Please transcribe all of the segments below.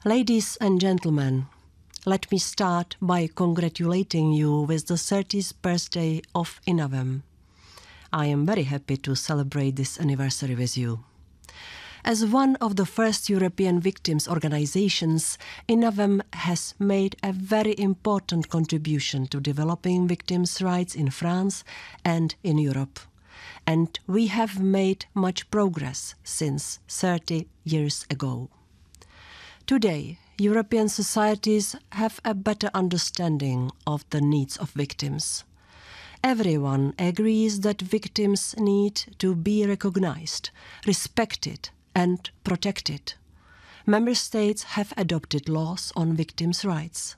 Ladies and gentlemen, let me start by congratulating you with the 30th birthday of Inavem. I am very happy to celebrate this anniversary with you. As one of the first European victims organizations, Inavem has made a very important contribution to developing victims' rights in France and in Europe. And we have made much progress since 30 years ago. Today, European societies have a better understanding of the needs of victims. Everyone agrees that victims need to be recognized, respected, and protected. Member states have adopted laws on victims' rights,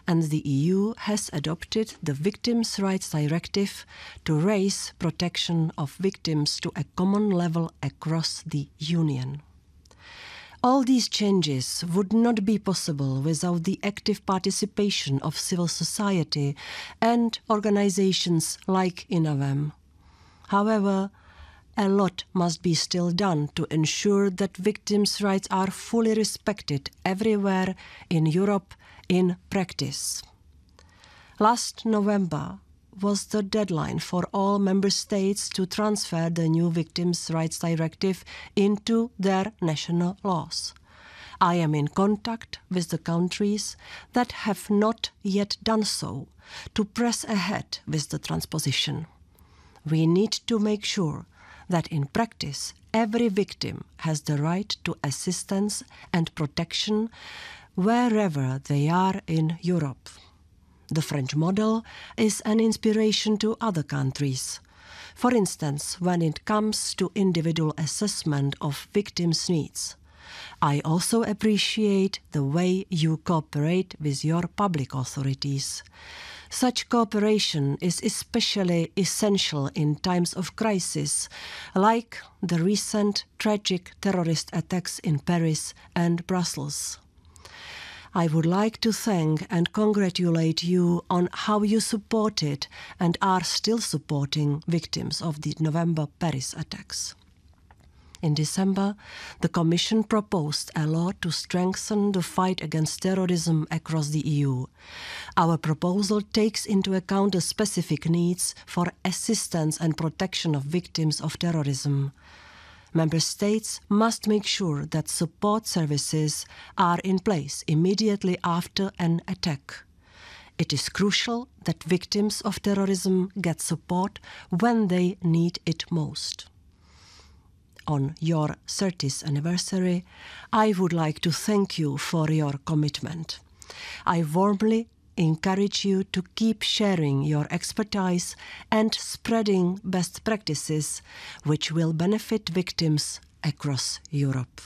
and the EU has adopted the Victims' Rights Directive to raise protection of victims to a common level across the Union. All these changes would not be possible without the active participation of civil society and organizations like Inavem. However, a lot must be still done to ensure that victims' rights are fully respected everywhere in Europe in practice. Last November was the deadline for all member states to transfer the new Victims' Rights Directive into their national laws. I am in contact with the countries that have not yet done so to press ahead with the transposition. We need to make sure that in practice every victim has the right to assistance and protection wherever they are in Europe. The French model is an inspiration to other countries. For instance, when it comes to individual assessment of victims' needs. I also appreciate the way you cooperate with your public authorities. Such cooperation is especially essential in times of crisis, like the recent tragic terrorist attacks in Paris and Brussels. I would like to thank and congratulate you on how you supported and are still supporting victims of the November Paris attacks. In December, the Commission proposed a law to strengthen the fight against terrorism across the EU. Our proposal takes into account the specific needs for assistance and protection of victims of terrorism. Member States must make sure that support services are in place immediately after an attack. It is crucial that victims of terrorism get support when they need it most. On your 30th anniversary, I would like to thank you for your commitment. I warmly encourage you to keep sharing your expertise and spreading best practices which will benefit victims across Europe.